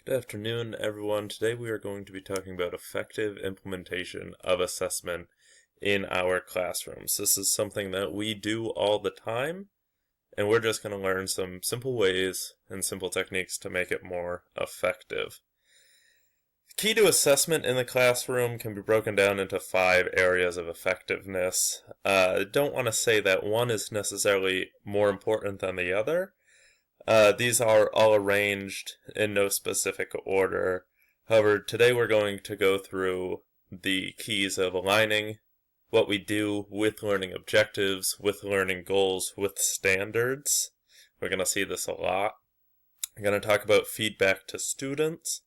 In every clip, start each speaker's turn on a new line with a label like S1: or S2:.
S1: Good afternoon, everyone. Today we are going to be talking about effective implementation of assessment in our classrooms. This is something that we do all the time, and we're just going to learn some simple ways and simple techniques to make it more effective. Key to assessment in the classroom can be broken down into 5 areas of effectiveness. I don't want to say that one is necessarily more important than the other. These are all arranged in no specific order. However, today we're going to go through the keys of aligning what we do with learning objectives, with learning goals, with standards. We're going to see this a lot. I'm going to talk about feedback to students,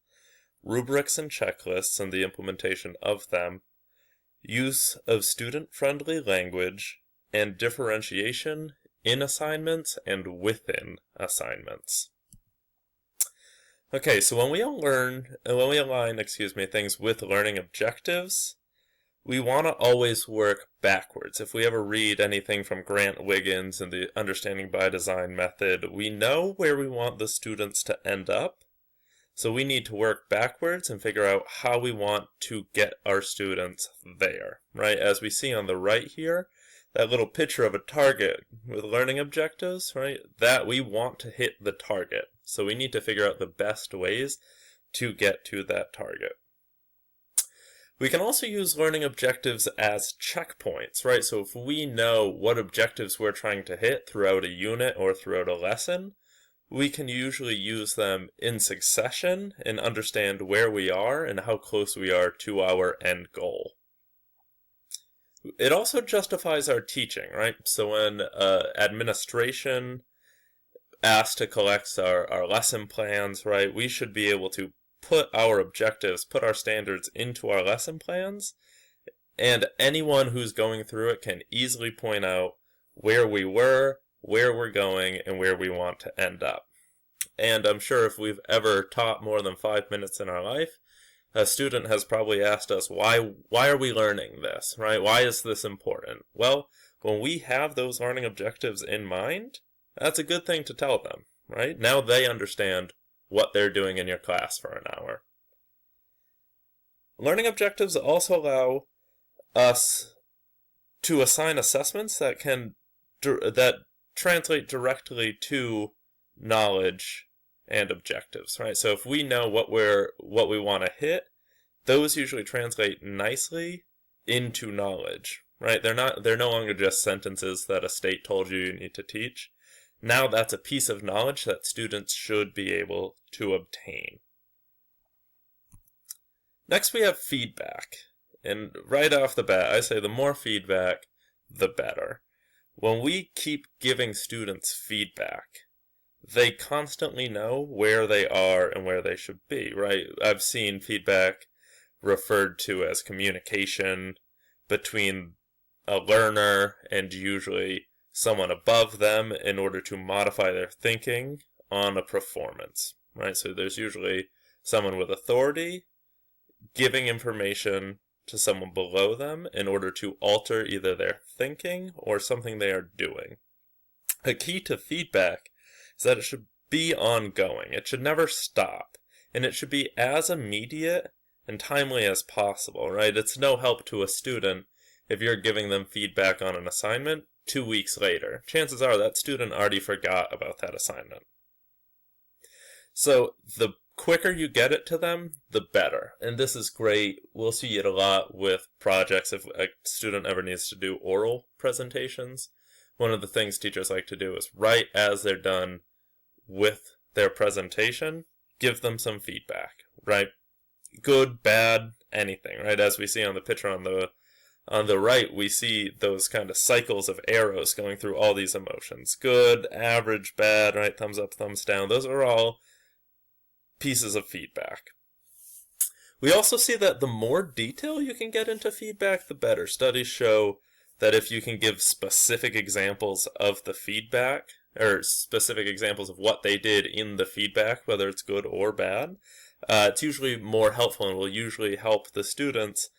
S1: rubrics and checklists and the implementation of them, use of student-friendly language, and differentiation in assignments and within assignments. Okay, so when we align, things with learning objectives, we want to always work backwards. If we ever read anything from Grant Wiggins and the Understanding by Design method, we know where we want the students to end up. So we need to work backwards and figure out how we want to get our students there, right? As we see on the right here, that little picture of a target with learning objectives, right? That we want to hit the target. So we need to figure out the best ways to get to that target. We can also use learning objectives as checkpoints, right? So if we know what objectives we're trying to hit throughout a unit or throughout a lesson, we can usually use them in succession and understand where we are and how close we are to our end goal. It also justifies our teaching, right? So when administration asks to collect our lesson plans, right, we should be able to put our objectives, put our standards into our lesson plans, and anyone who's going through it can easily point out where we were, where we're going, and where we want to end up. And I'm sure if we've ever taught more than 5 minutes in our life, a student has probably asked us, why are we learning this, right? Why is this important? Well, when we have those learning objectives in mind, that's a good thing to tell them, right? Now they understand what they're doing in your class for an hour. Learning objectives also allow us to assign assessments that translate directly to knowledge and objectives, right? So if we know what we want to hit, those usually translate nicely into knowledge, right? They're no longer just sentences that a state told you need to teach. Now that's a piece of knowledge that students should be able to obtain. Next we have feedback. And right off the bat, I say the more feedback, the better. When we keep giving students feedback, they constantly know where they are and where they should be, right? I've seen feedback referred to as communication between a learner and usually someone above them in order to modify their thinking on a performance, right? So there's usually someone with authority giving information to someone below them in order to alter either their thinking or something they are doing. A key to feedback is that it should be ongoing. It should never stop. And it should be as immediate and timely as possible, right? It's no help to a student if you're giving them feedback on an assignment 2 weeks later. Chances are that student already forgot about that assignment. So the quicker you get it to them, the better. And this is great. We'll see it a lot with projects if a student ever needs to do oral presentations. One of the things teachers like to do is right as they're done with their presentation, give them some feedback, right? Good, bad, anything, right? As we see on the picture on the right, we see those kind of cycles of arrows going through all these emotions. Good, average, bad, right? Thumbs up, thumbs down. Those are all pieces of feedback. We also see that the more detail you can get into feedback, the better. Studies show that if you can give specific examples of the feedback, or specific examples of what they did in the feedback, whether it's good or bad, it's usually more helpful and will usually help the students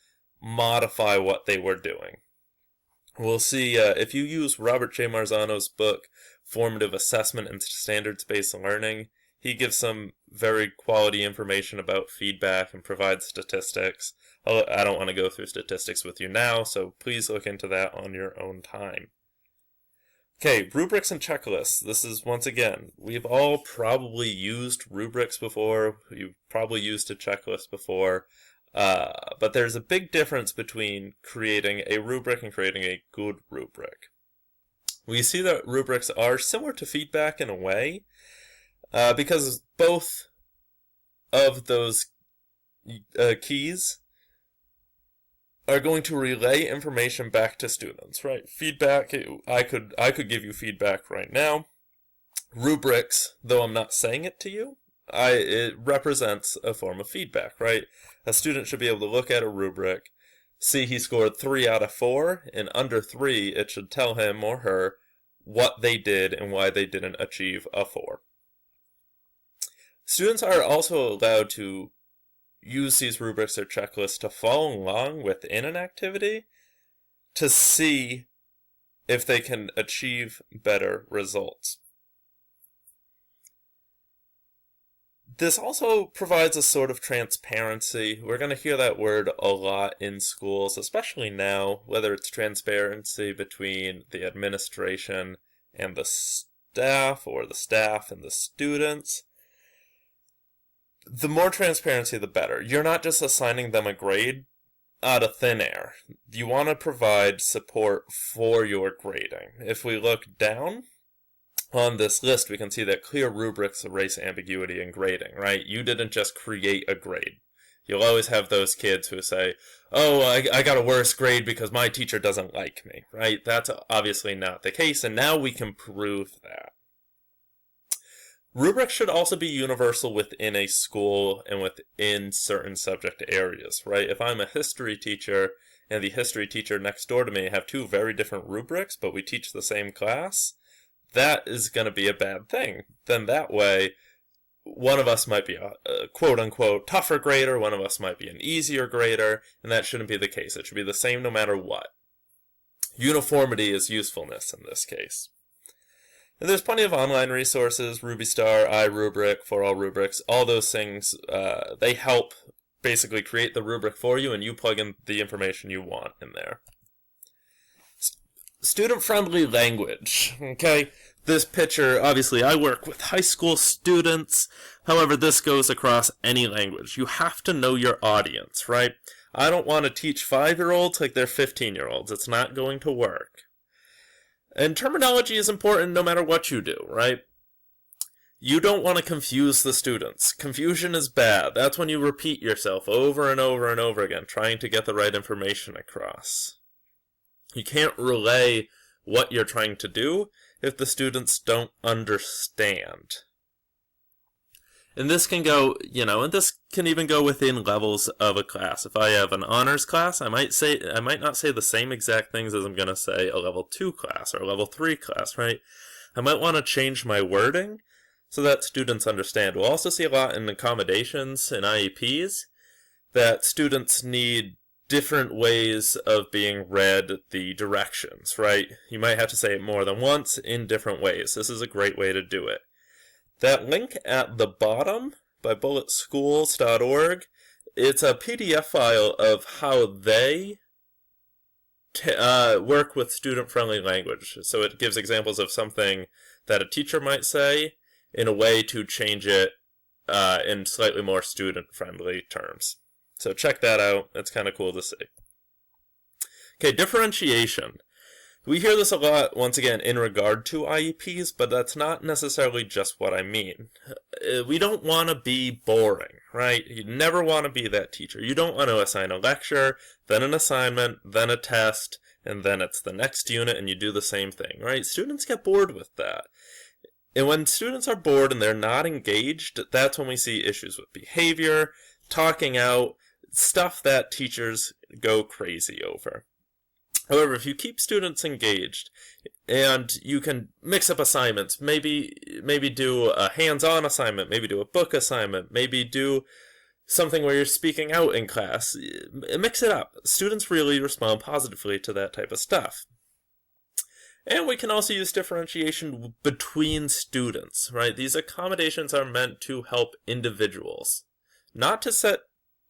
S1: modify what they were doing. We'll see if you use Robert J. Marzano's book, Formative Assessment and Standards-Based Learning, He gives some very quality information about feedback and provides statistics. I don't want to go through statistics with you now, so please look into that on your own time. Okay, rubrics and checklists. This is, once again, we've all probably used rubrics before. You've probably used a checklist before. But there's a big difference between creating a rubric and creating a good rubric. We see that rubrics are similar to feedback in a way, because both of those keys are going to relay information back to students, right? Feedback, I could give you feedback right now. Rubrics, though I'm not saying it to you, it represents a form of feedback, right? A student should be able to look at a rubric, see he scored 3 out of 4, and under 3, it should tell him or her what they did and why they didn't achieve a 4. Students are also allowed to use these rubrics or checklists to follow along within an activity to see if they can achieve better results. This also provides a sort of transparency. We're going to hear that word a lot in schools, especially now, whether it's transparency between the administration and the staff, or the staff and the students. The more transparency, the better. You're not just assigning them a grade out of thin air. You want to provide support for your grading. If we look down on this list, we can see that clear rubrics erase ambiguity in grading, right? You didn't just create a grade. You'll always have those kids who say, oh, I got a worse grade because my teacher doesn't like me, right? That's obviously not the case, and now we can prove that. Rubrics should also be universal within a school and within certain subject areas, right? If I'm a history teacher and the history teacher next door to me have 2 very different rubrics, but we teach the same class, that is going to be a bad thing. Then that way, one of us might be a quote-unquote tougher grader, one of us might be an easier grader, and that shouldn't be the case. It should be the same no matter what. Uniformity is usefulness in this case. And there's plenty of online resources, RubyStar, iRubric, For All Rubrics, all those things, they help basically create the rubric for you, and you plug in the information you want in there. Student-friendly language, okay? This picture, obviously, I work with high school students. However, this goes across any language. You have to know your audience, right? I don't want to teach 5-year-olds like they're 15-year-olds. It's not going to work. And terminology is important no matter what you do, right? You don't want to confuse the students. Confusion is bad. That's when you repeat yourself over and over and over again, trying to get the right information across. You can't relay what you're trying to do if the students don't understand. And this can go, and this can even go within levels of a class. If I have an honors class, I might not say the same exact things as I'm going to say a level 2 class or a level 3 class, right? I might want to change my wording so that students understand. We'll also see a lot in accommodations and IEPs that students need different ways of being read the directions, right? You might have to say it more than once in different ways. This is a great way to do it. That link at the bottom by bulletschools.org, it's a PDF file of how they work with student-friendly language. So it gives examples of something that a teacher might say in a way to change it in slightly more student-friendly terms. So check that out. It's kind of cool to see. Okay, differentiation. We hear this a lot, once again, in regard to IEPs, but that's not necessarily just what I mean. We don't want to be boring, right? You never want to be that teacher. You don't want to assign a lecture, then an assignment, then a test, and then it's the next unit and you do the same thing, right? Students get bored with that. And when students are bored and they're not engaged, that's when we see issues with behavior, talking out, stuff that teachers go crazy over. However, if you keep students engaged and you can mix up assignments, maybe do a hands-on assignment, maybe do a book assignment, maybe do something where you're speaking out in class, mix it up. Students really respond positively to that type of stuff. And we can also use differentiation between students, right? These accommodations are meant to help individuals, not to set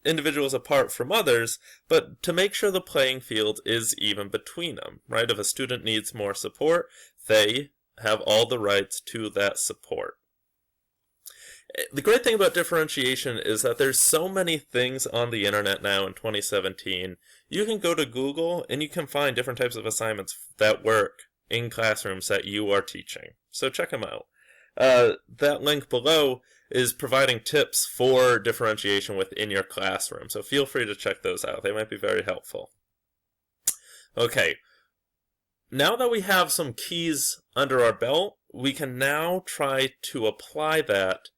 S1: individuals apart from others, but to make sure the playing field is even between them, right? If a student needs more support, they have all the rights to that support. The great thing about differentiation is that there's so many things on the internet now in 2017. You can go to Google and you can find different types of assignments that work in classrooms that you are teaching. So check them out. That link below is providing tips for differentiation within your classroom. So feel free to check those out. They might be very helpful. Okay. Now that we have some keys under our belt, we can now try to apply that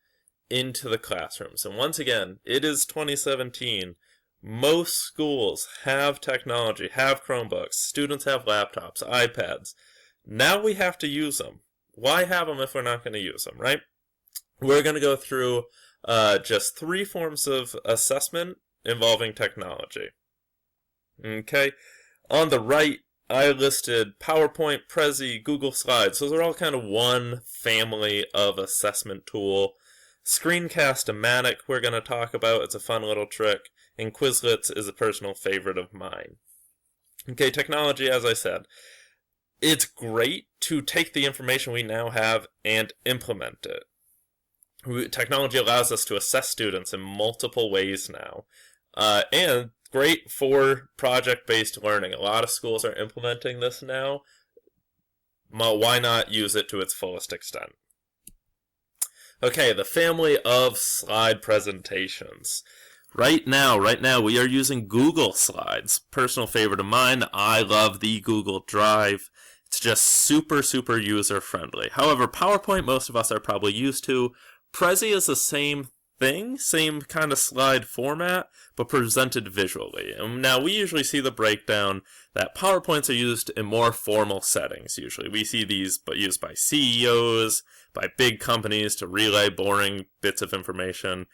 S1: into the classrooms. And once again, it is 2017. Most schools have technology, have Chromebooks. Students have laptops, iPads. Now we have to use them. Why have them if we're not going to use them, right? We're going to go through just 3 forms of assessment involving technology. Okay? On the right, I listed PowerPoint, Prezi, Google Slides. Those are all kind of one family of assessment tool. Screencast-O-Matic we're going to talk about. It's a fun little trick. And Quizlets is a personal favorite of mine. Okay, technology, as I said. It's great to take the information we now have and implement it. Technology allows us to assess students in multiple ways now. And great for project-based learning. A lot of schools are implementing this now. Why not use it to its fullest extent? Okay, the family of slide presentations. Right now, we are using Google Slides. Personal favorite of mine. I love the Google Drive. It's just super, super user-friendly. However, PowerPoint most of us are probably used to. Prezi is the same thing, same kind of slide format, but presented visually. And now we usually see the breakdown that PowerPoints are used in more formal settings, usually. We see these used by CEOs, by big companies to relay boring bits of information.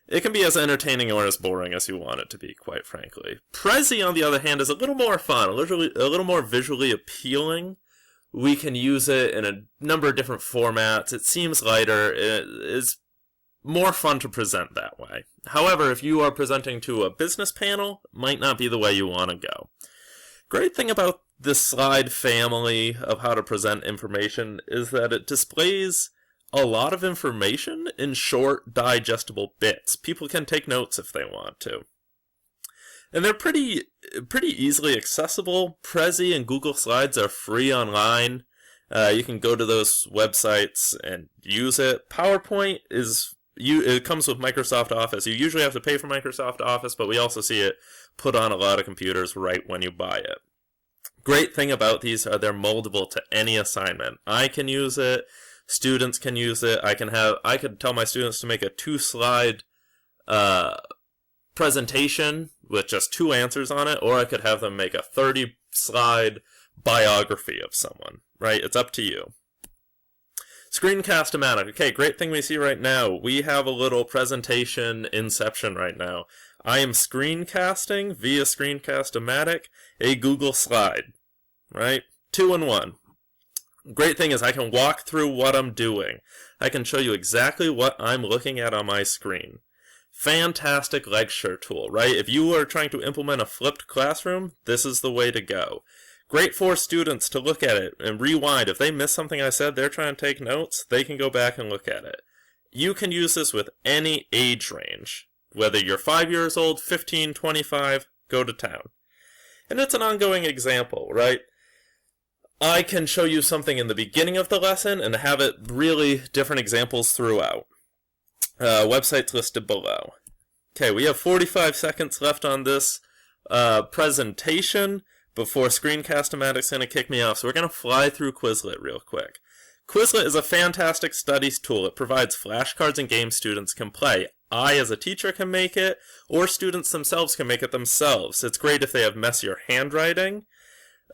S1: It can be as entertaining or as boring as you want it to be, quite frankly. Prezi, on the other hand, is a little more fun, a little more visually appealing. We can use it in a number of different formats. It seems lighter. It is more fun to present that way. However, if you are presenting to a business panel, it might not be the way you want to go. Great thing about this slide family of how to present information is that it displays a lot of information in short, digestible bits. People can take notes if they want to. And they're pretty easily accessible. Prezi and Google Slides are free online. You can go to those websites and use it. PowerPoint it comes with Microsoft Office. You usually have to pay for Microsoft Office, but we also see it put on a lot of computers right when you buy it. Great thing about these are they're moldable to any assignment. I can use it. Students can use it. I could tell my students to make a 2-slide presentation with just 2 answers on it, or I could have them make a 30-slide biography of someone, right? It's up to you. Screencast-O-Matic. Okay, great thing we see right now. We have a little presentation inception right now. I am screencasting via Screencast-O-Matic a Google slide, right? 2 in 1. Great thing is I can walk through what I'm doing. I can show you exactly what I'm looking at on my screen. Fantastic lecture tool, right? If you are trying to implement a flipped classroom, this is the way to go. Great for students to look at it and rewind. If they miss something I said, they're trying to take notes, they can go back and look at it. You can use this with any age range. Whether you're 5 years old, 15, 25, go to town. And it's an ongoing example, right? I can show you something in the beginning of the lesson and have it really different examples throughout. Websites listed below. Okay, we have 45 seconds left on this presentation before Screencast-O-Matic's going to kick me off, so we're going to fly through Quizlet real quick. Quizlet is a fantastic studies tool. It provides flashcards and games students can play. I, as a teacher, can make it, or students themselves can make it themselves. It's great if they have messier handwriting.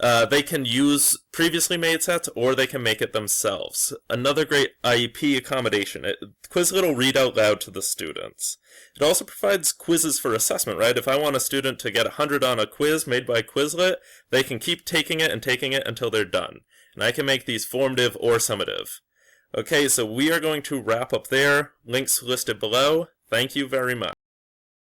S1: They can use previously made sets, or they can make it themselves. Another great IEP accommodation. Quizlet will read out loud to the students. It also provides quizzes for assessment, right? If I want a student to get 100 on a quiz made by Quizlet, they can keep taking it until they're done. And I can make these formative or summative. Okay, so we are going to wrap up there. Links listed below. Thank you very much.